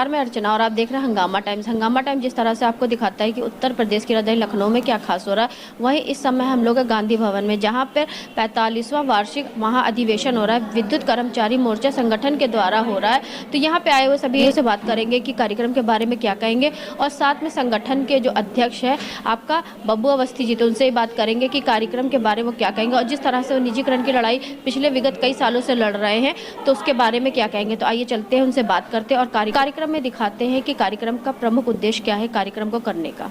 नमस्कार, मैं अर्चना और आप देख रहे हैं हंगामा टाइम्स। हंगामा टाइम्स जिस तरह से आपको दिखाता है कि उत्तर प्रदेश की राजधानी लखनऊ में क्या खास हो रहा है, वहीं इस समय हम लोग गांधी भवन में, जहां पर 45वां वार्षिक महाअधिवेशन हो रहा है, विद्युत कर्मचारी मोर्चा संगठन के द्वारा हो रहा है। तो यहाँ पे आए हुए सभी से बात करेंगे कि कार्यक्रम के बारे में क्या कहेंगे, और साथ में संगठन के जो अध्यक्ष है आपका बब्बू अवस्थी जी, तो उनसे ही बात करेंगे कि कार्यक्रम के बारे में क्या कहेंगे, और जिस तरह से वो निजीकरण की लड़ाई पिछले विगत कई सालों से लड़ रहे हैं तो उसके बारे में क्या कहेंगे। तो आइए चलते हैं, उनसे बात करते हैं और कार्यक्रम में दिखाते हैं कि कार्यक्रम का प्रमुख उद्देश्य क्या है कार्यक्रम को करने का।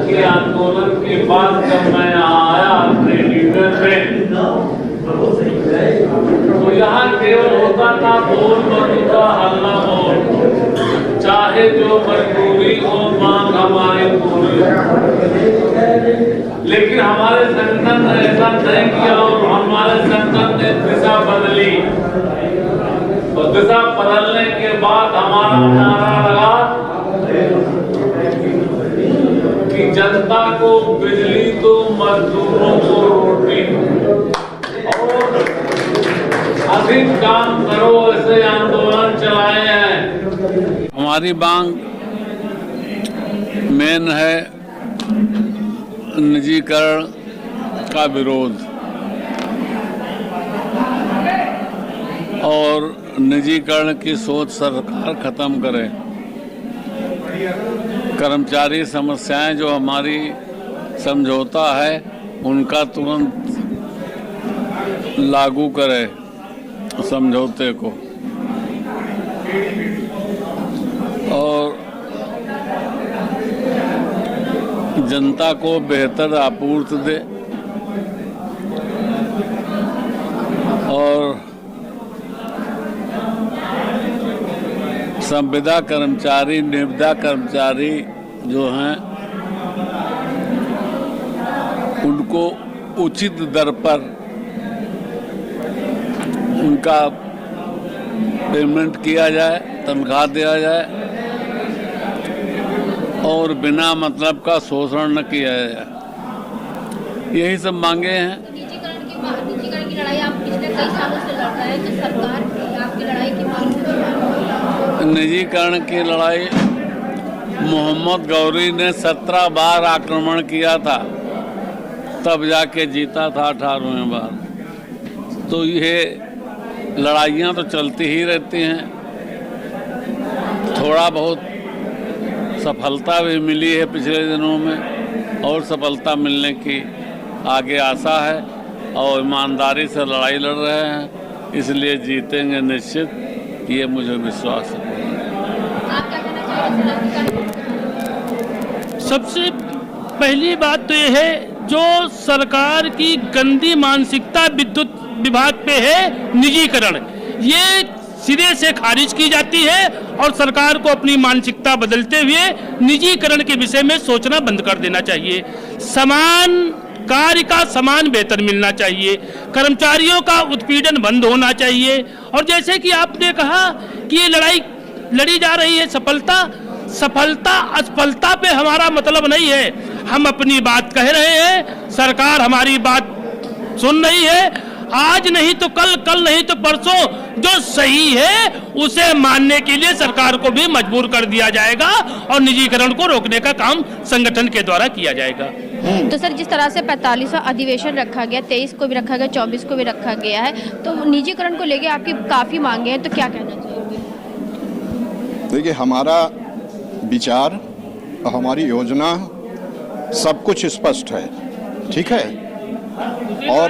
के आंदोलन के बाद जब मैं यहाँ आया अपने लीडर में, तो यहाँ केवल होता था बोल बंदी का हल्ला बोल, चाहे जो मजबूरी हो मांग हमारी पूरी। लेकिन हमारे संगठन ने ऐसा तय किया और हमारे संगठन ने दिशा बदली, और दिशा बदलने के बाद हमारा नारा लगा कि जनता को बिजली तो मजदूरों को रोटी, और अधिक काम करो, ऐसे आंदोलन चलाए हैं। हमारी मांग मेन है निजीकरण का विरोध, और निजीकरण की सोच सरकार खत्म करे। कर्मचारी समस्याएं जो हमारी समझौता है उनका तुरंत लागू करे समझौते को, और जनता को बेहतर आपूर्ति दे, और संविदा कर्मचारी, निविदा कर्मचारी जो हैं उनको उचित दर पर उनका पेमेंट किया जाए, तनख्वाह दिया जाए, और बिना मतलब का शोषण न किया जाए। यही सब मांगे हैं। निजीकरण की लड़ाई आप पिछले कई सालों से लड़ रहे हैं, तो सरकार आपकी लड़ाई की मांग। निजीकरण की लड़ाई मोहम्मद गौरी ने 17 बार आक्रमण किया था, तब जाके जीता था 18वें बार। तो ये लड़ाइयाँ तो चलती ही रहती हैं। थोड़ा बहुत सफलता भी मिली है पिछले दिनों में, और सफलता मिलने की आगे आशा है, और ईमानदारी से लड़ाई लड़ रहे हैं, इसलिए जीतेंगे निश्चित, ये मुझे विश्वास है। आप क्या कहना चाहेंगे? सबसे पहली बात तो ये है, जो सरकार की गंदी मानसिकता विद्युत विभाग पे है, निजीकरण, ये सिरे से खारिज की जाती है, और सरकार को अपनी मानसिकता बदलते हुए निजीकरण के विषय में सोचना बंद कर देना चाहिए। समान कार्य का समान वेतन मिलना चाहिए, कर्मचारियों का उत्पीड़न बंद होना चाहिए। और जैसे कि आपने कहा कि ये लड़ाई लड़ी जा रही है, सफलता असफलता पे हमारा मतलब नहीं है। हम अपनी बात कह रहे हैं, सरकार हमारी बात सुन रही है। आज नहीं तो कल, कल नहीं तो परसों, जो सही है उसे मानने के लिए सरकार को भी मजबूर कर दिया जाएगा, और निजीकरण को रोकने का काम संगठन के द्वारा किया जाएगा। तो सर, जिस तरह से 45वां अधिवेशन रखा गया, 23 को भी रखा गया, 24 को भी रखा गया है, तो निजीकरण को लेके आपकी काफी मांगे हैं, तो क्या कहना चाहिए? देखिए, हमारा विचार और हमारी योजना सब कुछ स्पष्ट है, ठीक है। और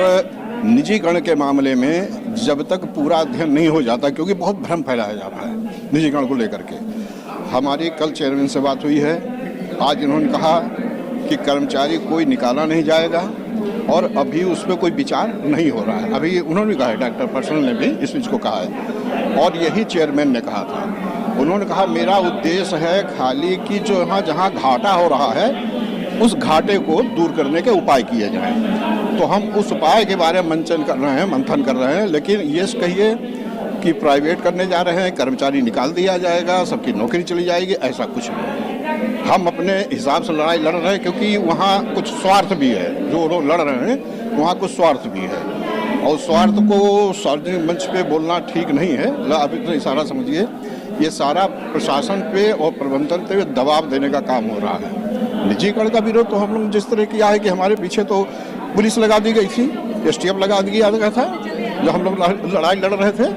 निजीकरण के मामले में जब तक पूरा अध्ययन नहीं हो जाता, क्योंकि बहुत भ्रम फैलाया जा रहा है निजीकरण को लेकर के। हमारी कल चेयरमैन से बात हुई है, आज इन्होंने कहा कि कर्मचारी कोई निकाला नहीं जाएगा, और अभी उस पर कोई विचार नहीं हो रहा है। अभी उन्होंने कहा है, डॉक्टर पर्सनल ने भी इस चीज़ को कहा है, और यही चेयरमैन ने कहा था। उन्होंने कहा मेरा उद्देश्य है खाली कि जो यहाँ जहाँ घाटा हो रहा है उस घाटे को दूर करने के उपाय किए जाएं। तो हम उस उपाय के बारे में मंथन कर रहे हैं। लेकिन ये कहिए कि प्राइवेट करने जा रहे हैं, कर्मचारी निकाल दिया जाएगा, सबकी नौकरी चली जाएगी, ऐसा कुछ नहीं। हम अपने हिसाब से लड़ाई लड़ रहे हैं, क्योंकि वहाँ कुछ स्वार्थ भी है। जो लोग लड़ रहे हैं वहाँ कुछ स्वार्थ भी है, और स्वार्थ को सार्वजनिक मंच पे बोलना ठीक नहीं है। आप इतना इशारा समझिए, ये सारा प्रशासन पे और प्रबंधन पे दबाव देने का काम हो रहा है। निजीकरण का विरोध तो हम लोग जिस तरह किया है कि हमारे पीछे तो पुलिस लगा दी गई थी, STF लगा दिया गया था जब हम लोग लड़ाई लड़ रहे थे।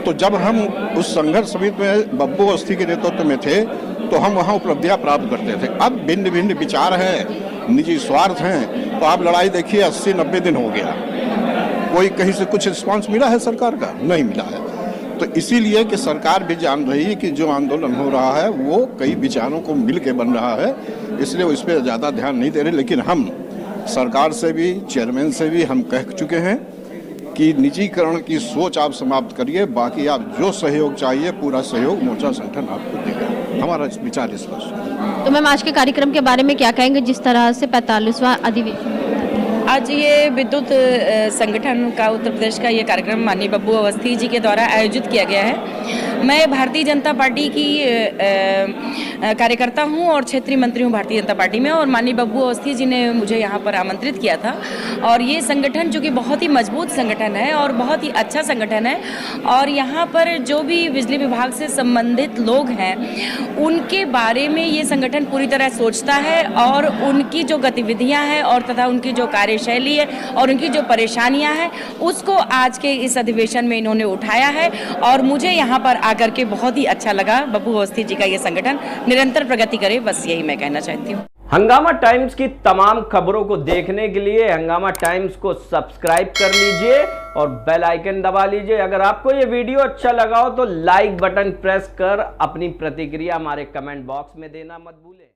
तो जब हम उस संघर्ष समिति में बब्बू अवस्थी के नेतृत्व में थे तो हम वहाँ उपलब्धियाँ प्राप्त करते थे। अब भिन्न भिन्न विचार हैं, निजी स्वार्थ हैं, तो आप लड़ाई देखिए 80-90 दिन हो गया, कोई कहीं से कुछ रिस्पांस मिला है सरकार का? नहीं मिला है। तो इसीलिए कि सरकार भी जान रही है कि जो आंदोलन हो रहा है वो कई विचारों को मिल के बन रहा है, इसलिए उस पर ज़्यादा ध्यान नहीं दे रहे। लेकिन हम सरकार से भी, चेयरमैन से भी हम कह चुके हैं कि निजीकरण की सोच आप समाप्त करिए, बाकी आप जो सहयोग चाहिए पूरा सहयोग मोर्चा संगठन आपको देगा। हमारा विचार स्पष्ट है। तो मैम आज के कार्यक्रम के बारे में क्या कहेंगे, जिस तरह से 45वां अधिवेशन? आज ये विद्युत संगठन का उत्तर प्रदेश का ये कार्यक्रम माननीय बब्बू अवस्थी जी के द्वारा आयोजित किया गया है। मैं भारतीय जनता पार्टी की कार्यकर्ता हूं और क्षेत्रीय मंत्री हूं भारतीय जनता पार्टी में, और माननीय बब्बू अवस्थी जी ने मुझे यहां पर आमंत्रित किया था। और ये संगठन जो कि बहुत ही मजबूत संगठन है और बहुत ही अच्छा संगठन है, और यहाँ पर जो भी बिजली विभाग से संबंधित लोग हैं उनके बारे में ये संगठन पूरी तरह सोचता है, और उनकी जो गतिविधियाँ हैं और तथा उनकी जो कार्यशैली है और उनकी जो परेशानियां हैं उसको आज के इस अधिवेशन में इन्होंने उठाया है। और मुझे यहाँ पर आकर के बहुत ही अच्छा लगा। बब्बू अवस्थी जी का ये संगठन निरंतर प्रगति करे, बस यही मैं कहना चाहती हूँ। हंगामा टाइम्स की तमाम खबरों को देखने के लिए हंगामा टाइम्स को सब्सक्राइब कर लीजिए और बेल आइकन दबा लीजिए। अगर आपको ये वीडियो अच्छा लगा हो तो लाइक बटन प्रेस कर अपनी प्रतिक्रिया हमारे कमेंट बॉक्स में देना मत भूलें।